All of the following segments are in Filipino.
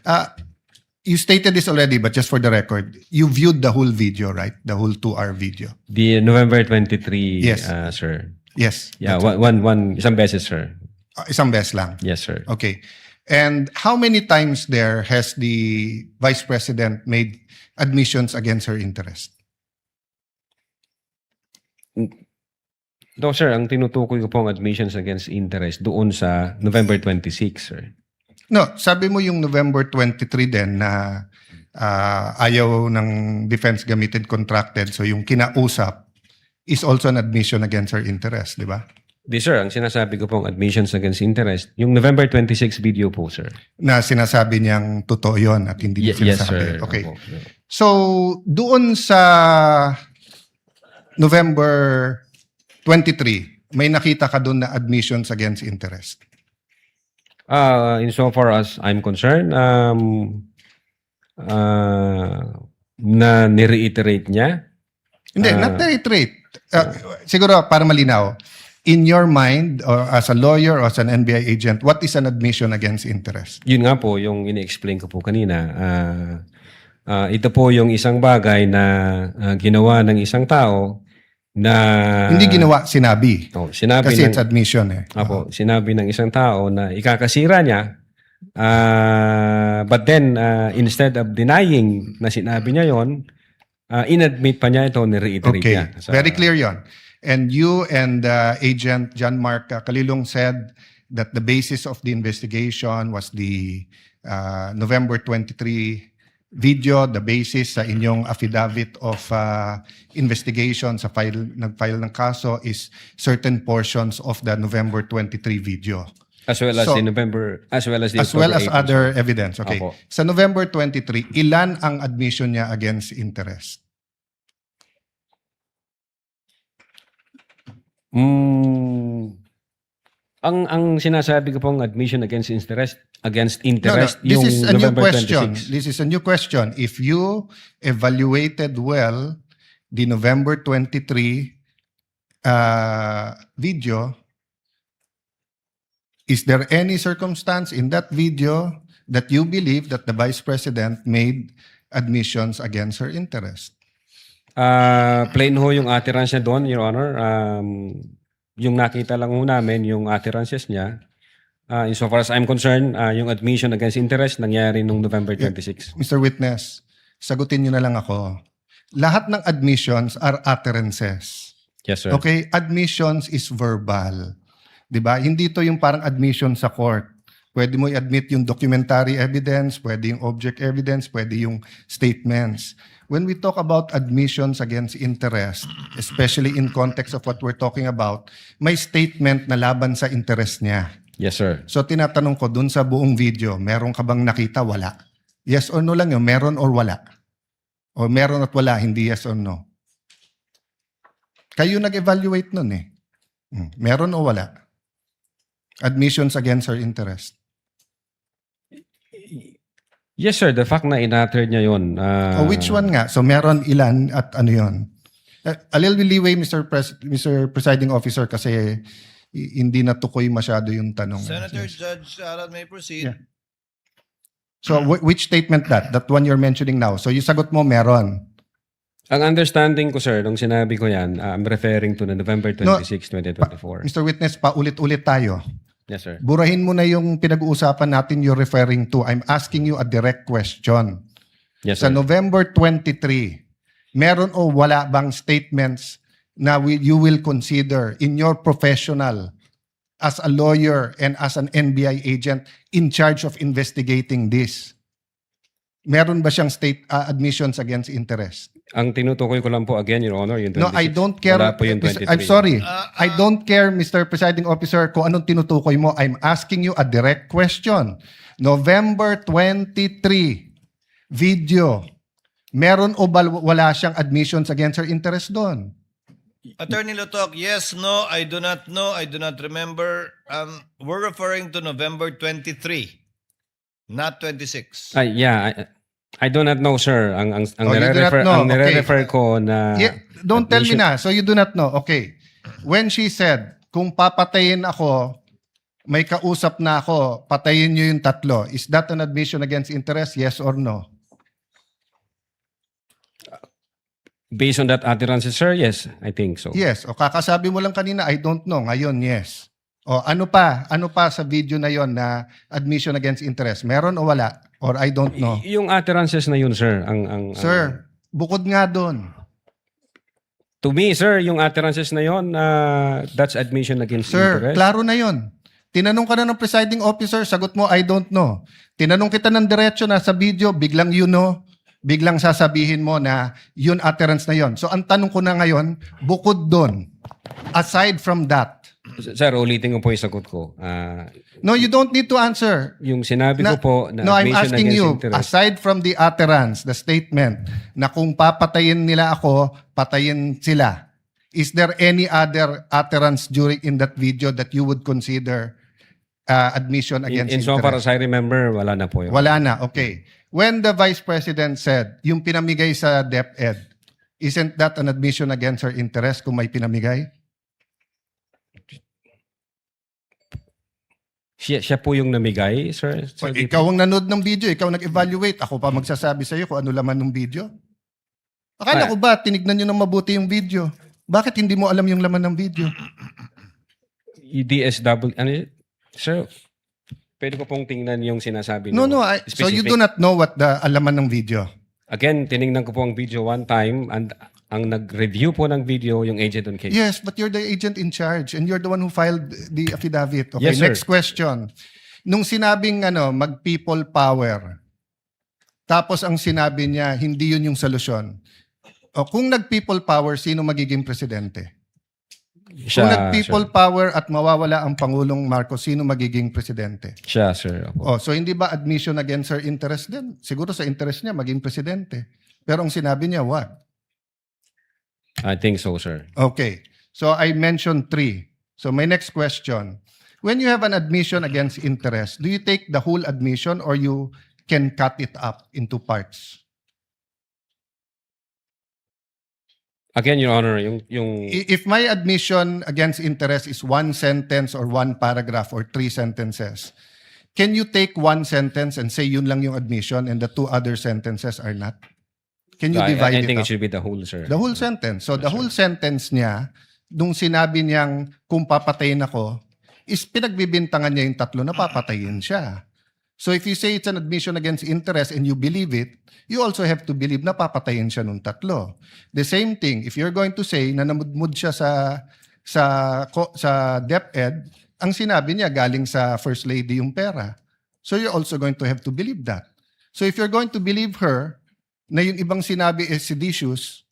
Uh, you stated this already, but just for the record, you viewed the whole video, right? The whole 2-hour video. The November 23, Yes. sir. Yes. Yeah, that's it. isang beses, sir. Isang beses lang. Yes, sir. Okay. And how many times there has the Vice President made admissions against her interest? No, sir, ang tinutukoy ko po ang admissions against interest doon sa November 26, sir. No, sabi mo yung November 23 din na ayaw ng defense gamitin contracted. So yung kinausap is also an admission against her interest, di ba? Di, sir, ang sinasabi ko pong admissions against interest, yung November 26 video po, sir. Na sinasabi niyang totoo yun at hindi niya Yes, sinasabi. sir. Okay. Opo. So, doon sa November 23, may nakita ka doon na admissions against interest? Insofar as I'm concerned, na nireiterate niya. Hindi, not reiterate. Siguro, para malinaw, in your mind, or as a lawyer or as an NBI agent, what is an admission against interest? Yun nga po, yung ini-explain ko po kanina. Ito po yung isang bagay na ginawa ng isang tao na... Hindi ginawa, sinabi. Sinabi Kasi ng, it's admission eh. Apo, sinabi ng isang tao na ikakasira niya, but then instead of denying na sinabi niya yon, inadmit pa niya ito, ni-reiterate Okay, niya. very clear yon. And you and Agent John Mark Kalilong said that the basis of the investigation was the November 23 video, the basis sa inyong affidavit of investigation sa nag-file ng kaso is certain portions of the November 23 video. As well as So, the November, as well as the As well October as 8. other evidence. Okay. Opo. Sa November 23, ilan ang admission niya against interest? Ang sinasabi ko pong admission against interest This yung is a new November question. 26. This is a new question. If you evaluated well the November 23 video, is there any circumstance in that video that you believe that the Vice President made admissions against her interest? Plain ho yung utterance niya doon, Your Honor. Yung nakita lang ho namin, yung utterances niya. Insofar as I'm concerned, yung admission against interest nangyari nung November 26. Mr. Witness, sagutin niyo na lang ako. Lahat ng admissions are utterances. Yes, sir. Okay? Admissions is verbal. 'Di ba? Hindi to yung parang admission sa court. Pwede mo i-admit yung documentary evidence, pwede yung object evidence, pwede yung statements. When we talk about admissions against interest, especially in context of what we're talking about, may statement na laban sa interest niya. Yes, sir. So tinatanong ko dun sa buong video, meron ka bang nakita? Wala. Yes or no lang yun, meron or wala. O meron at wala, hindi yes or no. Kayo nag-evaluate nun eh. Meron o wala? Admissions against her interest. Yes, sir. The fact na in-utter niya yun. O which one nga? So meron ilan at ano yun? A little leeway, Mr. Presiding Officer, kasi hindi natukoy masyado yung tanong. Senator Yes. Judge Arad may proceed. Yeah. So which statement that? That one you're mentioning now. So yung sagot mo, meron. Ang understanding ko, sir, nung sinabi ko yan, I'm referring to the November 26, 2024. Mr. Witness, paulit-ulit tayo. Yes, sir. Burahin mo na yung pinag-uusapan natin you're referring to. I'm asking you a direct question. Yes, Sa sir. November 23, meron o wala bang statements na you will consider in your professional as a lawyer and as an NBI agent in charge of investigating this? Meron ba siyang admissions against interest? Ang tinutukoy ko lang po again, Your Honor, yung 26. No, I don't care. Wala po yung 23. I'm sorry. I don't care, Mr. Presiding Officer, kung anong tinutukoy mo. I'm asking you a direct question. November 23 video. Meron o wala siyang admissions against her interest doon? Attorney Lotok, yes, no, I do not know, I do not remember. We're referring to November 23, not 26. Yeah, I do not know, sir. Ang you do not know. ang nire-refer ko na... Yeah, don't tell me na. So you do not know. Okay. When she said, kung papatayin ako, may kausap na ako, patayin nyo yung tatlo. Is that an admission against interest? Yes or no? Based on that utterance, sir, yes, I think so. Yes. O kakasabi mo lang kanina, I don't know. Ngayon, yes. O ano pa? Ano pa sa video na yon na admission against interest? Meron o wala? Or I don't know? Yung utterances na yun, sir, ang Sir, bukod nga doon. to me, sir, yung utterances na yun, that's admission against Sir, interest. klaro na yon. Tinanong ka na ng presiding officer, sagot mo, I don't know. Tinanong kita ng diretso na sa video, biglang you know, biglang sasabihin mo na yun utterance na yon. So ang tanong ko na ngayon, bukod doon, aside from that, Sir, ulitin ko po yung sagot ko. no, you don't need to answer. Yung sinabi ko po na No, I'm admission asking against you, interest. aside from the utterance, the statement, na kung papatayin nila ako, patayin sila, is there any other utterance during in that video that you would consider admission against In so far interest? as I remember, wala na po yun. Wala na, okay. When the Vice President said, yung pinamigay sa DepEd, isn't that an admission against her interest kung may pinamigay? Siya po yung namigay, sir? O, ikaw ang nanood ng video, ikaw nag-evaluate, ako pa magsasabi sa'yo kung ano laman ng video. Akala ko ba, tinignan nyo ng mabuti yung video? Bakit hindi mo alam yung laman ng video? DSW, ano yun? Sir, pwede ko pong tingnan yung sinasabi No, niyo. so you Specific. do not know what the laman ng video. Again, tinignan ko po ang video one time and ang nag-review po ng video yung agent on case. Yes, but you're the agent in charge and you're the one who filed the affidavit. Okay, Yes, sir. next question. Nung sinabing mag-people power, tapos ang sinabi niya, hindi yun yung solusyon. O kung nag-people power, sino magiging presidente? Kung nag-people power at mawawala ang Pangulong Marcos, sino magiging presidente? Siya, sir. Opo. Oh, so hindi ba admission against her interest din? Siguro sa interest niya maging presidente. Pero ang sinabi niya, what? I think so, sir. Okay. So I mentioned 3. So my next question. When you have an admission against interest, do you take the whole admission or you can cut it up into parts? Again, Your Honor, yung If my admission against interest is 1 sentence or 1 paragraph or 3 sentences, can you take 1 sentence and say yun lang yung admission and the 2 other sentences are not? Can you divide I think it it up? should be the whole, sir. The whole sentence. So the whole sentence niya, nung sinabi niyang kung papatayin ako, is pinagbibintangan niya yung tatlo na papatayin siya. So if you say it's an admission against interest and you believe it, you also have to believe na papatayin siya nung tatlo. The same thing, if you're going to say na namudmud siya sa DepEd, ang sinabi niya galing sa First Lady yung pera. So you're also going to have to believe that. So if you're going to believe her na yung ibang sinabi is seditious,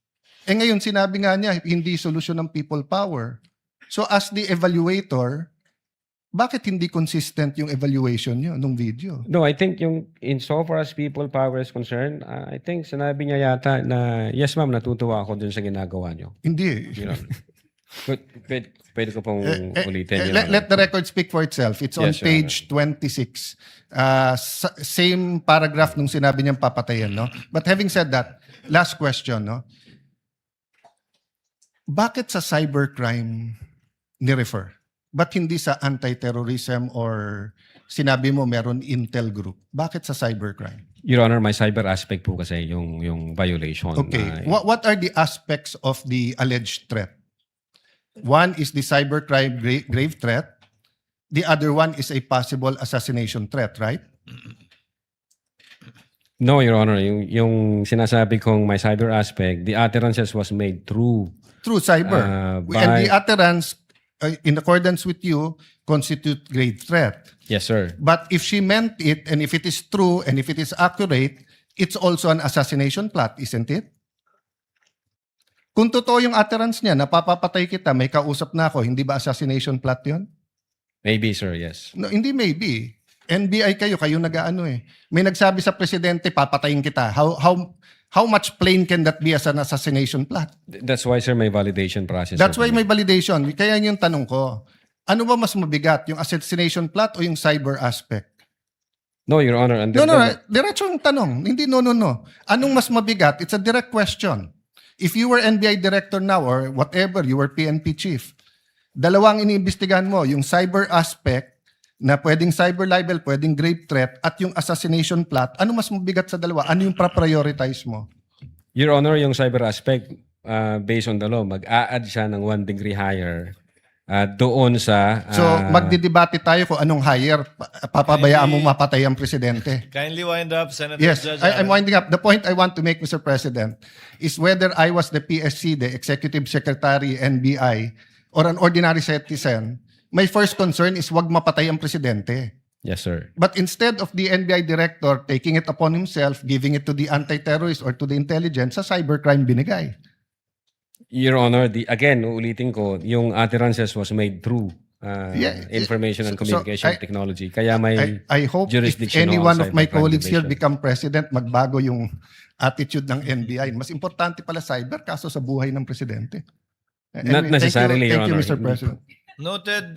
ngayon sinabi nga niya hindi solusyon ng people power. So as the evaluator, bakit hindi consistent yung evaluation nyo nung video? No, I think yung in so far as people power is concerned, I think sinabi niya yata na, yes ma'am, natutuwa ako dun sa ginagawa niyo. Hindi. Your Honor. Pwede ko pong ulitin. Your Let Honor. the record speak for itself. It's on Yes, Your page 26. Same paragraph nung sinabi niyang papatayin, no? But having said that, last question, no? Bakit sa cybercrime ni-refer? Ba't hindi sa anti-terrorism or sinabi mo meron intel group? Bakit sa cybercrime? Your Honor, my cyber aspect po kasi yung violation. Okay. What are the aspects of the alleged threat? One is the cybercrime grave threat. The other one is a possible assassination threat, right? No, Your Honor, yung sinasabi kong my cyber aspect, the utterances was made through Through cyber. And the by... utterance, in accordance with you, constitute grave threat. Yes, sir. But if she meant it, and if it is true, and if it is accurate, it's also an assassination plot, isn't it? Kung totoo yung utterance niya, napapapatay kita, may kausap na ako, hindi ba assassination plot yun? Maybe, sir, yes. No, hindi maybe. NBI kayo nag-aano eh. May nagsabi sa presidente, papatayin kita. How much plain can that be as an assassination plot? That's why, sir, may validation process. That's sir, why may validation. Kaya yun yung tanong ko. Ano ba mas mabigat, yung assassination plot o yung cyber aspect? No, Your Honor. No, diretso yung tanong. Hindi no. Anong mas mabigat? It's a direct question. If you were NBI director now or whatever, you were PNP chief, dalawang iniimbestigahan mo, yung cyber aspect na pwedeng cyber libel, pwedeng grave threat, at yung assassination plot, ano mas mabigat sa dalawa? Ano yung prioritize mo? Your Honor, yung cyber aspect, based on the law, mag-a-add siya ng 1 degree higher doon sa... So, magdidebate tayo kung anong higher. Papabayaan mong mapatay ang presidente. Kindly wind up, Senator Yes, Judge I'm Allen. winding up. The point I want to make, Mr. President, is whether I was the PSC, the Executive Secretary, NBI, or an ordinary citizen, my first concern is wag mapatay ang presidente. Yes, sir. But instead of the NBI director taking it upon himself, giving it to the anti-terrorist or to the intelligence, sa cybercrime binigay. Your Honor, again, uulitin ko, yung utterances was made through Yeah, information and so communication technology. Kaya may I hope if jurisdiction any on one of my cybercrime colleagues here division. become president, magbago yung attitude ng NBI. Mas importante pala cyber kaso sa buhay ng presidente. Not necessarily, Your Thank you, Honor. Mr. President. Noted.